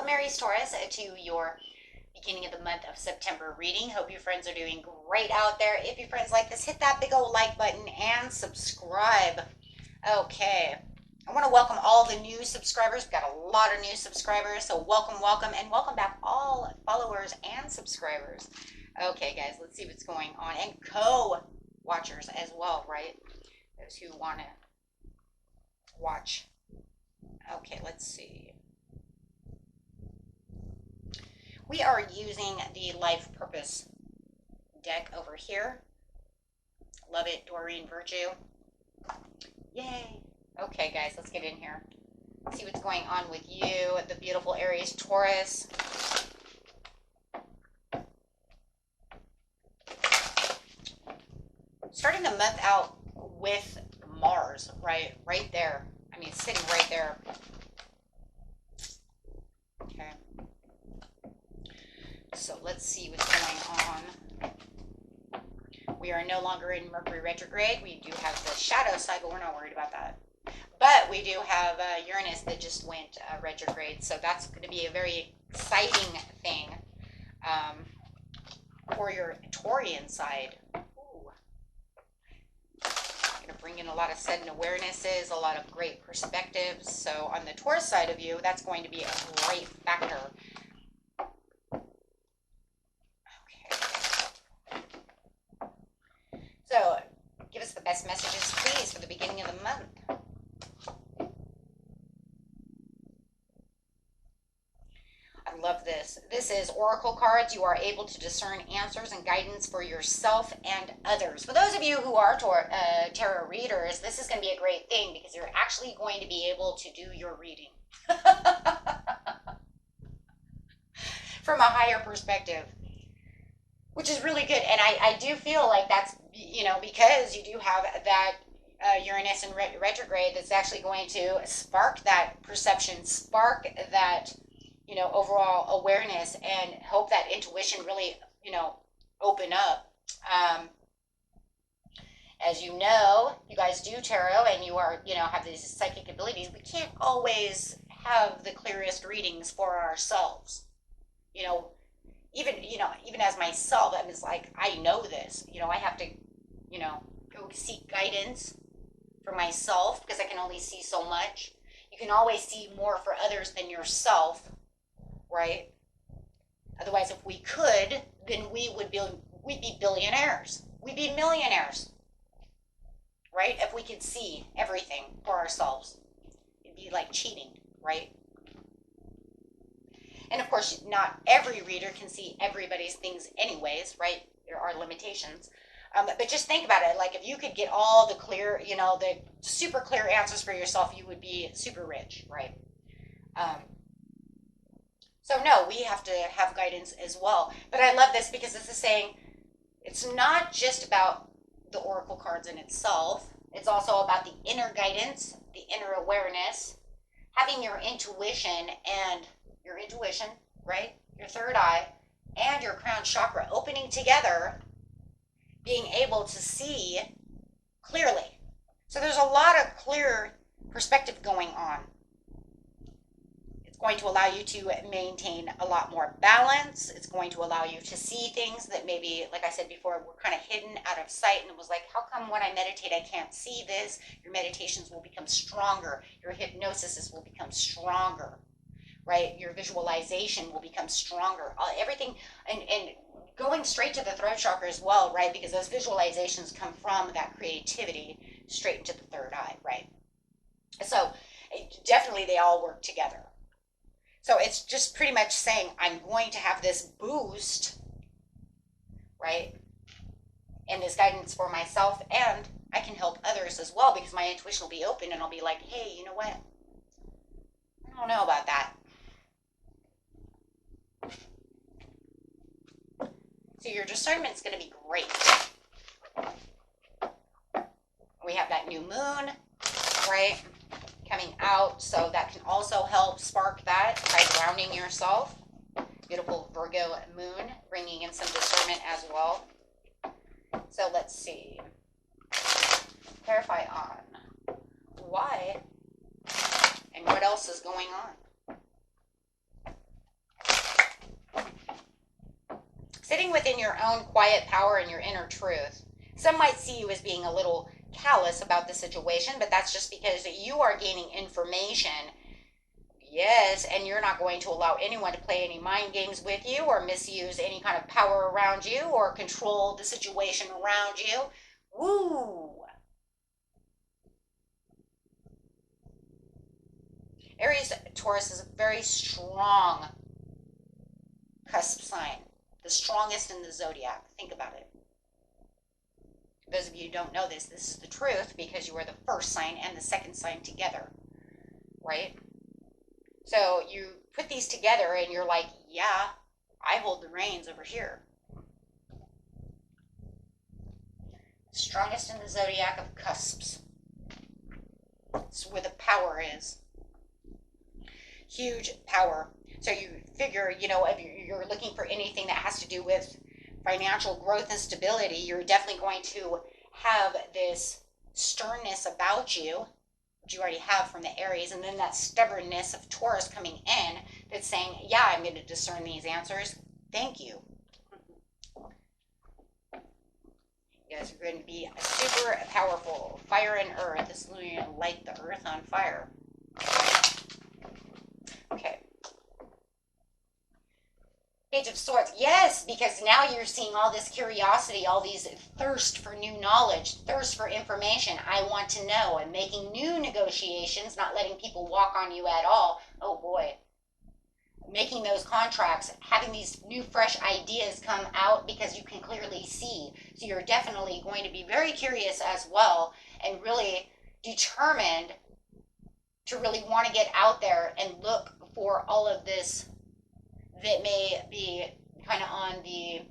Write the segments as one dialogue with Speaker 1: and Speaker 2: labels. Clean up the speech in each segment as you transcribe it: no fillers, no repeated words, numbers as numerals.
Speaker 1: Welcome, Aries, Taurus, to your beginning of the month of September reading. Hope your friends are doing great out there. If your friends like this, hit that big old like button and subscribe. Okay. I want to welcome all the new subscribers. We've got a lot of new subscribers, so welcome, welcome, and welcome back all followers and subscribers. Okay, guys, let's see what's going on. And co-watchers as well, right? Those who want to watch. Okay, let's see. We are using the Life Purpose deck over here. Love it, Doreen Virtue. Yay. Okay, guys, let's get in here. See what's going on with you, the beautiful Aries Taurus. Starting the month out with Mars, right there. I mean, it's sitting right there. Okay. So let's see what's going on. We are no longer in Mercury retrograde. We do have the shadow side, but we're not worried about that. But we do have Uranus that just went retrograde, so that's going to be a very exciting thing for your Taurian side. Ooh. Going to bring in a lot of sudden awarenesses, a lot of great perspectives. So on the Taurus side of you, that's going to be a great factor. So, give us the best messages, please, for the beginning of the month. I love this. This is Oracle cards. You are able to discern answers and guidance for yourself and others. For those of you who are tarot readers, this is going to be a great thing because you're actually going to be able to do your reading from a higher perspective, which is really good. And I do feel like that's, you know, because you do have that Uranus in retrograde that's actually going to spark that perception, spark that, you know, overall awareness, and hope that intuition really, you know, open up. As you know, you guys do tarot and you are, you know, have these psychic abilities. We can't always have the clearest readings for ourselves. You know, even as myself, I'm just like, I know this, you know, I have to, you know, go seek guidance for myself because I can only see so much. You can always see more for others than yourself, right? Otherwise, if we could, then we'd be billionaires. We'd be millionaires, right? If we could see everything for ourselves, it'd be like cheating, right? And of course, not every reader can see everybody's things anyways, right? There are limitations. But just think about it. Like if you could get all the clear, you know, the super clear answers for yourself, you would be super rich, right? So no, we have to have guidance as well. But I love this because this is saying it's not just about the oracle cards in itself. It's also about the inner guidance, the inner awareness, having your intuition, right? Your third eye and your crown chakra opening together, being able to see clearly. So there's a lot of clear perspective going on. It's going to allow you to maintain a lot more balance. It's going to allow you to see things that maybe, like I said before, were kind of hidden out of sight, and it was like, how come when I meditate I can't see this? Your meditations will become stronger. Your hypnosis will become stronger. Right? Your visualization will become stronger. Everything, and going straight to the throat chakra as well, right? Because those visualizations come from that creativity straight into the third eye, right? So definitely they all work together. So it's just pretty much saying I'm going to have this boost, right? And this guidance for myself, and I can help others as well because my intuition will be open and I'll be like, hey, you know what? I don't know about that. So your discernment's going to be great. We have that new moon, right, coming out, so that can also help spark that by grounding yourself. Beautiful Virgo moon, bringing in some discernment as well. So let's see. Clarify on why and what else is going on. Sitting within your own quiet power and your inner truth. Some might see you as being a little callous about the situation, but that's just because you are gaining information. Yes, and you're not going to allow anyone to play any mind games with you or misuse any kind of power around you or control the situation around you. Woo! Aries, Taurus is a very strong cusp sign, the strongest in the zodiac. Think about it. For those of you who don't know this, this is the truth because you are the first sign and the second sign together, right? So you put these together and you're like, yeah, I hold the reins over here. Strongest in the zodiac of cusps. It's where the power is. Huge power. So you figure, you know, if you're looking for anything that has to do with financial growth and stability, you're definitely going to have this sternness about you, which you already have from the Aries, and then that stubbornness of Taurus coming in that's saying, yeah, I'm going to discern these answers. Thank you. You guys are going to be super powerful. Fire and earth. This is going to light the earth on fire. Okay. Page of Swords. Yes, because now you're seeing all this curiosity, all these thirst for new knowledge, thirst for information. I want to know. And making new negotiations, not letting people walk on you at all. Oh boy. Making those contracts, having these new fresh ideas come out because you can clearly see. So you're definitely going to be very curious as well and really determined to really want to get out there and look for all of this that may be kind of on the,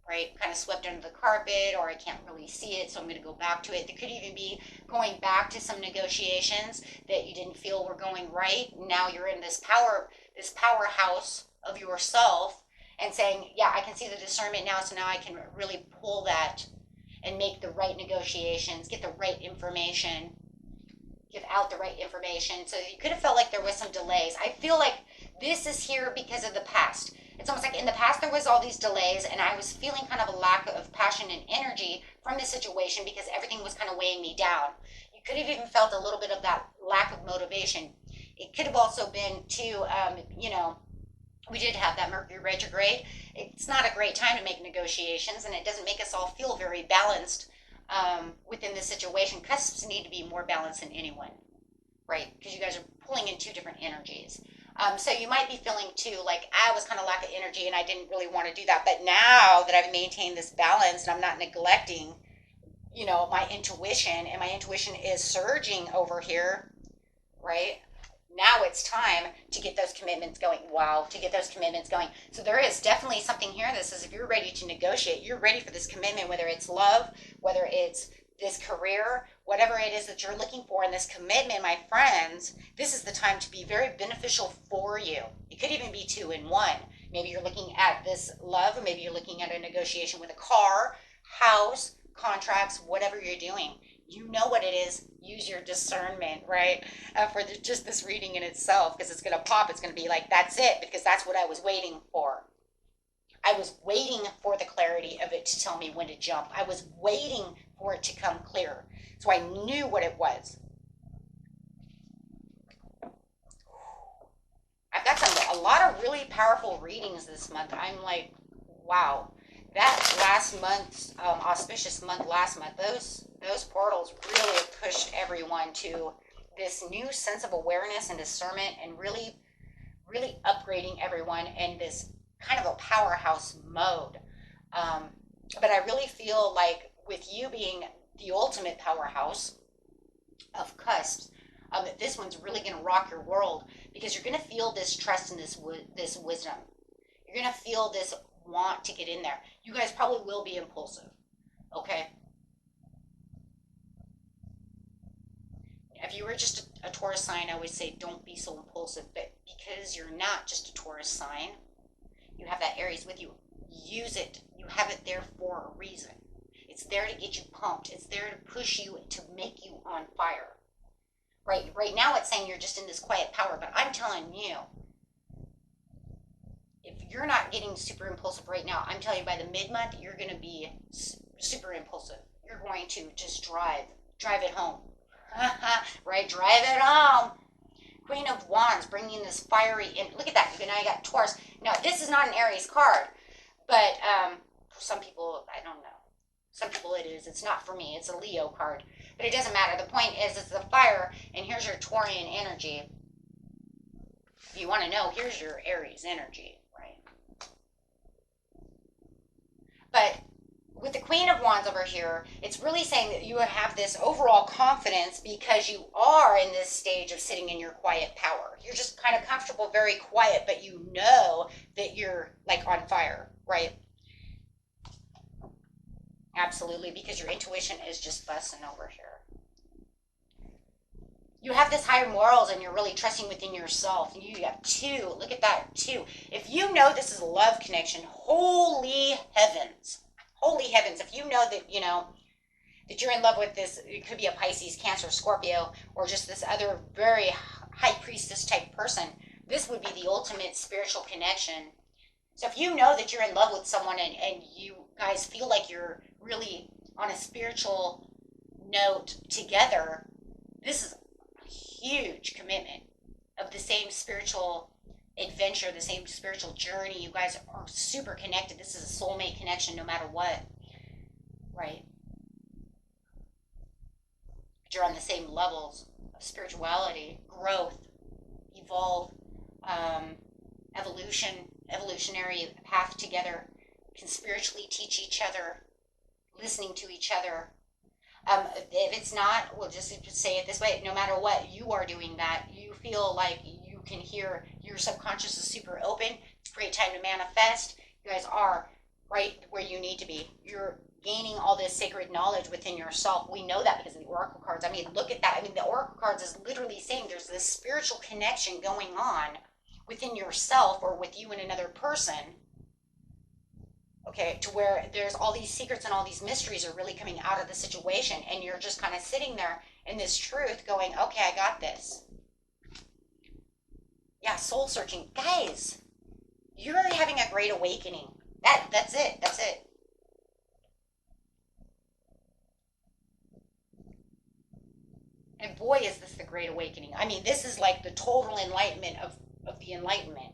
Speaker 1: right, kind of swept under the carpet, or I can't really see it, so I'm going to go back to it. There could even be going back to some negotiations that you didn't feel were going right. Now you're in this powerhouse of yourself and saying, yeah, I can see the discernment now, so now I can really pull that and make the right negotiations, get the right information, give out the right information. So you could have felt like there was some delays. I feel like this is here because of the past. It's almost like in the past there was all these delays and I was feeling kind of a lack of passion and energy from the situation because everything was kind of weighing me down. You could have even felt a little bit of that lack of motivation. It could have also been too, you know, we did have that Mercury retrograde. It's not a great time to make negotiations and it doesn't make us all feel very balanced within the situation. Cusps need to be more balanced than anyone, right? Because you guys are pulling in two different energies. So you might be feeling too like I was kind of lack of energy and I didn't really want to do that. But now that I've maintained this balance and I'm not neglecting, you know, my intuition, and my intuition is surging over here, right? Now it's time to get those commitments going. Wow, to get those commitments going. So there is definitely something here that says if you're ready to negotiate, you're ready for this commitment, whether it's love, whether it's this career, whatever it is that you're looking for in this commitment, my friends, this is the time to be very beneficial for you. It could even be 2 in 1. Maybe you're looking at this love, or maybe you're looking at a negotiation with a car, house, contracts, whatever you're doing. You know what it is. Use your discernment, right? For just this reading in itself, because it's going to pop. It's going to be like, that's it, because that's what I was waiting for. I was waiting for the clarity of it to tell me when to jump. I was waiting for it to come clear. So I knew what it was. I've got a lot of really powerful readings this month. I'm like, wow. That last month's auspicious month last month, those portals really pushed everyone to this new sense of awareness and discernment and really upgrading everyone in this kind of a powerhouse mode. But I really feel like with you being the ultimate powerhouse of cusps, this one's really going to rock your world because you're going to feel this trust and this wisdom. You're going to feel this want to get in there. You guys probably will be impulsive, okay? If you were just a Taurus sign, I would say don't be so impulsive, but because you're not just a Taurus sign, you have that Aries with you. Use it. You have it there for a reason. It's there to get you pumped. It's there to push you, to make you on fire. Right now it's saying you're just in this quiet power, but I'm telling you, if you're not getting super impulsive right now, I'm telling you, by the mid-month, you're going to be super impulsive. You're going to just drive it home. Right? Drive it home. Queen of Wands, bringing this fiery in. Look at that. Now you got Taurus. Now, this is not an Aries card, but for some people, I don't know. Some people it is. It's not for me. It's a Leo card. But it doesn't matter. The point is, it's the fire, and here's your Taurian energy. If you want to know, here's your Aries energy, right? But with the Queen of Wands over here, it's really saying that you have this overall confidence because you are in this stage of sitting in your quiet power. You're just kind of comfortable, very quiet, but you know that you're like on fire, right? Absolutely, because your intuition is just busting over here. You have this higher morals and you're really trusting within yourself. You have 2. Look at that, 2. If you know this is a love connection, holy heavens. Holy heavens. If you know that, you know, that you're in love with this, it could be a Pisces, Cancer, Scorpio, or just this other very high priestess type person, this would be the ultimate spiritual connection. So if you know that you're in love with someone and you guys feel like you're really on a spiritual note together, this is huge commitment of the same spiritual adventure, the same spiritual journey. You guys are super connected. This is a soulmate connection no matter what, right? You're on the same levels of spirituality, growth, evolve, evolutionary path together, can spiritually teach each other, listening to each other. If it's not, we'll just say it this way, no matter what, you are doing that. You feel like you can hear, your subconscious is super open. It's a great time to manifest. You guys are right where you need to be. You're gaining all this sacred knowledge within yourself. We know that because of the oracle cards. I mean, look at that. I mean, the oracle cards is literally saying there's this spiritual connection going on within yourself or with you and another person. Okay, to where there's all these secrets and all these mysteries are really coming out of the situation, and you're just kind of sitting there in this truth going, okay, I got this. Yeah, soul searching. Guys, you're having a great awakening. That's it. That's it. And boy, is this the great awakening. I mean, this is like the total enlightenment of the enlightenment.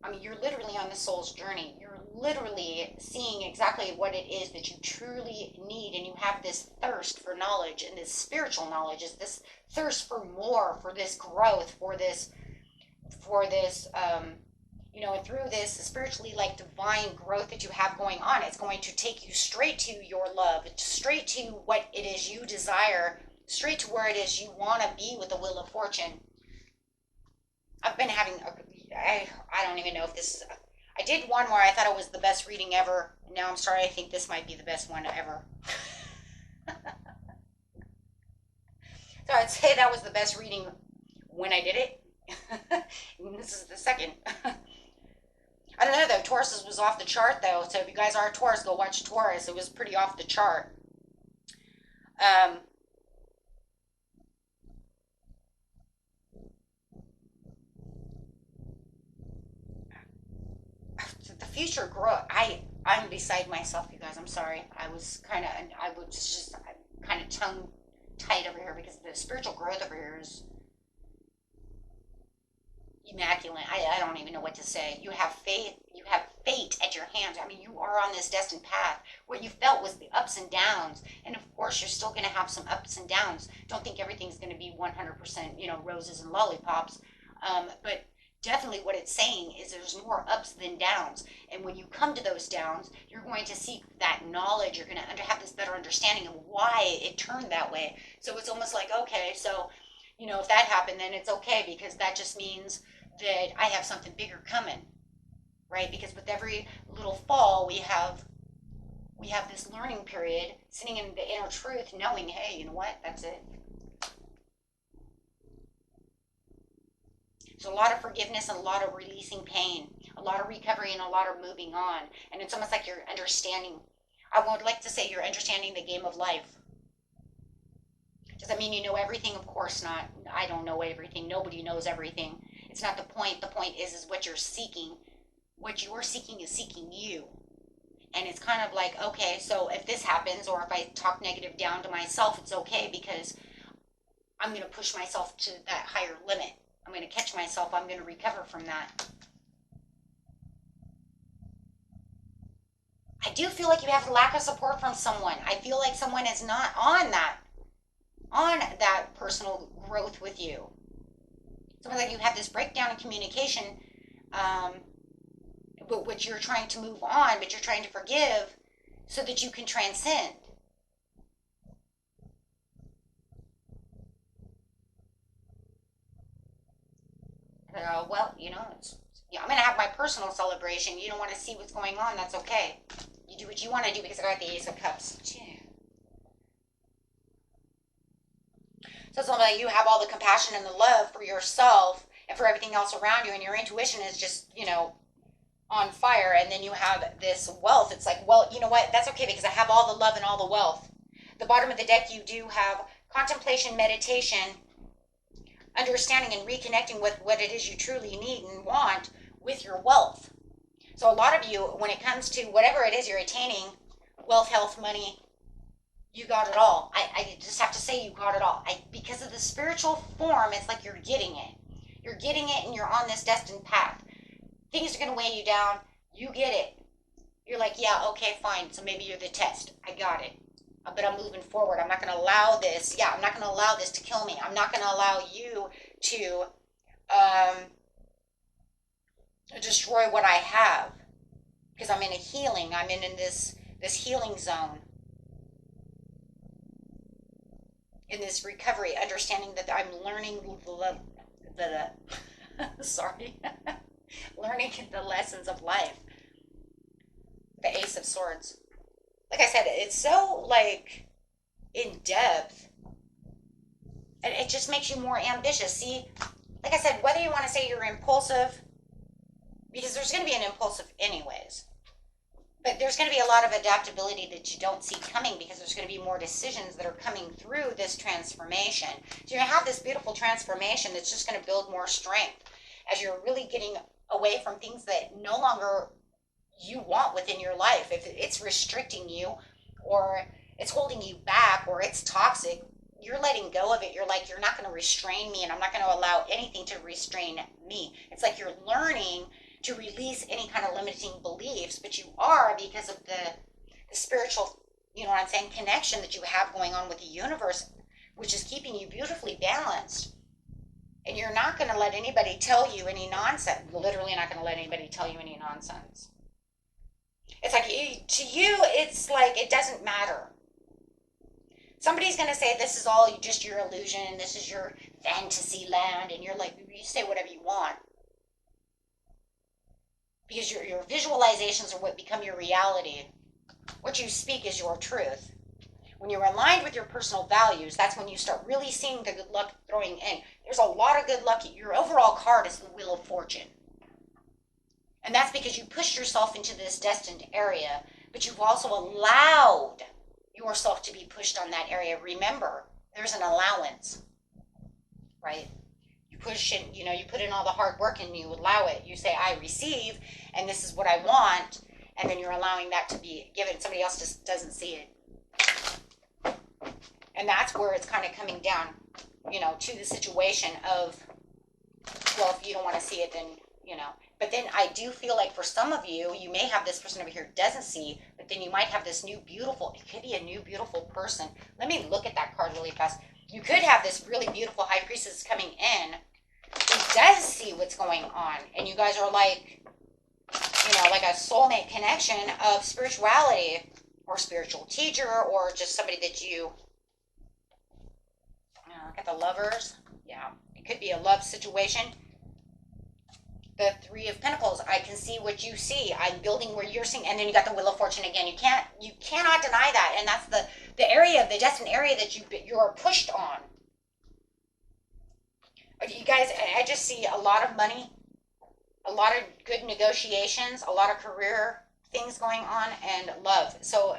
Speaker 1: I mean, you're literally on the soul's journey. You're literally seeing exactly what it is that you truly need, and you have this thirst for knowledge, and this spiritual knowledge is this thirst for more, for this growth, for this, you know, and through this spiritually like divine growth that you have going on, it's going to take you straight to your love, straight to what it is you desire, straight to where it is you want to be with the Wheel of Fortune. I've been having I don't even know if this is, I did one where I thought it was the best reading ever. Now I'm sorry, I think this might be the best one ever. So I'd say that was the best reading when I did it. And this is the second. I don't know though, Taurus was off the chart though, so if you guys are Taurus, go watch Taurus. It was pretty off the chart. The future growth, I'm beside myself, you guys. I'm sorry. I was just kind of tongue tight over here because the spiritual growth over here is immaculate. I don't even know what to say. You have faith. You have fate at your hands. I mean, you are on this destined path. What you felt was the ups and downs. And of course, you're still going to have some ups and downs. Don't think everything's going to be 100%, you know, roses and lollipops. But definitely what it's saying is there's more ups than downs. And when you come to those downs, you're going to seek that knowledge. You're going to have this better understanding of why it turned that way. So it's almost like, okay, so, you know, if that happened, then it's okay, because that just means that I have something bigger coming, right? Because with every little fall, we have this learning period, sitting in the inner truth, knowing, hey, you know what, that's it. So a lot of forgiveness and a lot of releasing pain, a lot of recovery and a lot of moving on. And it's almost like you're understanding, I would like to say you're understanding the game of life. Does that mean you know everything? Of course not. I don't know everything. Nobody knows everything. It's not the point. The point is what you're seeking. What you're seeking is seeking you. And it's kind of like, okay, so if this happens, or if I talk negative down to myself, it's okay, because I'm going to push myself to that higher limit. I'm going to catch myself. I'm going to recover from that. I do feel like you have a lack of support from someone. I feel like someone is not on that personal growth with you. Something like you have this breakdown in communication, which you're trying to move on, but you're trying to forgive so that you can transcend. Well, you know, I'm going to have my personal celebration. You don't want to see what's going on, that's okay. You do what you want to do, because I got the Ace of Cups. So it's like you have all the compassion and the love for yourself and for everything else around you, and your intuition is just, on fire. And then you have this wealth. It's like, well, you know what? That's okay, because I have all the love and all the wealth. The bottom of the deck, you do have contemplation, meditation, understanding and reconnecting with what it is you truly need and want with your wealth. So a lot of you, when it comes to whatever it is you're attaining, wealth, health, money, you got it all. I just have to say you got it all. Because of the spiritual form, it's like you're getting it. You're getting it, and you're on this destined path. Things are going to weigh you down. You get it. You're like, yeah, okay, fine. So maybe you're the test. I got it. But I'm moving forward. I'm not going to allow this. Yeah, I'm not going to allow this to kill me. I'm not going to allow you to destroy what I have, because I'm in a healing. I'm in this healing zone, in this recovery, understanding that I'm learning sorry, learning the lessons of life. The Ace of Swords. Like I said, it's so like in depth, and it just makes you more ambitious. See, like I said, whether you want to say you're impulsive, because there's going to be an impulsive anyways, but there's going to be a lot of adaptability that you don't see coming, because there's going to be more decisions that are coming through this transformation. So you're going to have this beautiful transformation that's just going to build more strength as you're really getting away from things that no longer you want within your life. If it's restricting you, or it's holding you back, or it's toxic, you're letting go of it. You're like, you're not going to restrain me, and I'm not going to allow anything to restrain me. It's like you're learning to release any kind of limiting beliefs, but you are, because of the spiritual, connection that you have going on with the universe, which is keeping you beautifully balanced. And you're not going to let anybody tell you any nonsense. Literally not going to let anybody tell you any nonsense. It's like, to you, it's like it doesn't matter. Somebody's going to say this is all just your illusion, this is your fantasy land, and you're like, you say whatever you want. Because your visualizations are what become your reality. What you speak is your truth. When you're aligned with your personal values, that's when you start really seeing the good luck throwing in. There's a lot of good luck. Your overall card is the Wheel of Fortune. And that's because you pushed yourself into this destined area, but you've also allowed yourself to be pushed on that area. Remember, there's an allowance, right? You push in, you put in all the hard work and you allow it. You say, I receive, and this is what I want, and then you're allowing that to be given. Somebody else just doesn't see it. And that's where it's kind of coming down, to the situation of, well, if you don't want to see it, then, But then I do feel like for some of you, you may have this person over here doesn't see, but then you might have this new beautiful, it could be a new beautiful person. Let me look at that card really fast. You could have this really beautiful high priestess coming in who does see what's going on. And you guys are like, like a soulmate connection of spirituality, or spiritual teacher, or just somebody that you look at the Lovers. Yeah, it could be a love situation. The Three of Pentacles. I can see what you see. I'm building where you're seeing. And then you got the Wheel of Fortune again. You cannot deny that. And that's the area, the destined area that you're pushed on. You guys, I just see a lot of money, a lot of good negotiations, a lot of career things going on, and love. So,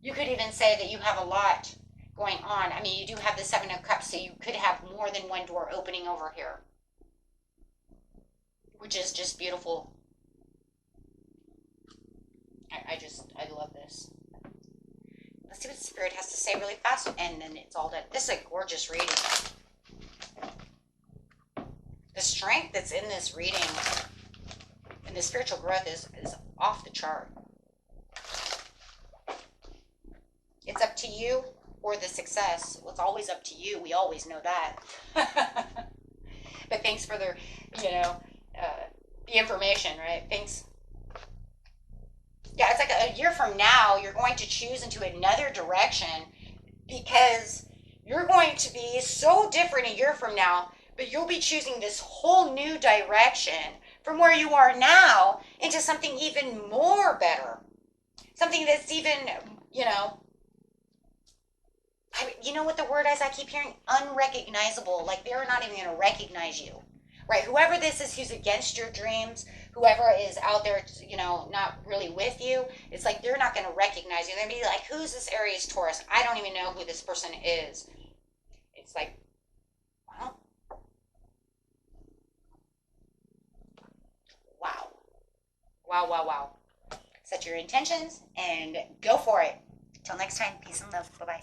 Speaker 1: you could even say that you have a lot going on. I mean, you do have the Seven of Cups, so you could have more than one door opening over here, which is just beautiful. I love this. Let's see what the Spirit has to say really fast, and then it's all done. This is a gorgeous reading. The strength that's in this reading and the spiritual growth is off the chart. It's up to you or the success. Well, it's always up to you. We always know that. But thanks for the, the information, right? Thanks. Yeah, it's like a year from now, you're going to choose into another direction because you're going to be so different a year from now, but you'll be choosing this whole new direction from where you are now into something even more better. Something that's even, you know what the word is I keep hearing? Unrecognizable. Like they're not even going to recognize you. Right? Whoever this is who's against your dreams, whoever is out there, not really with you, it's like they're not going to recognize you. They're going to be like, who's this Aries Taurus? I don't even know who this person is. It's like, well, wow. Wow, wow, wow. Set your intentions and go for it. Till next time, peace and love. Bye-bye.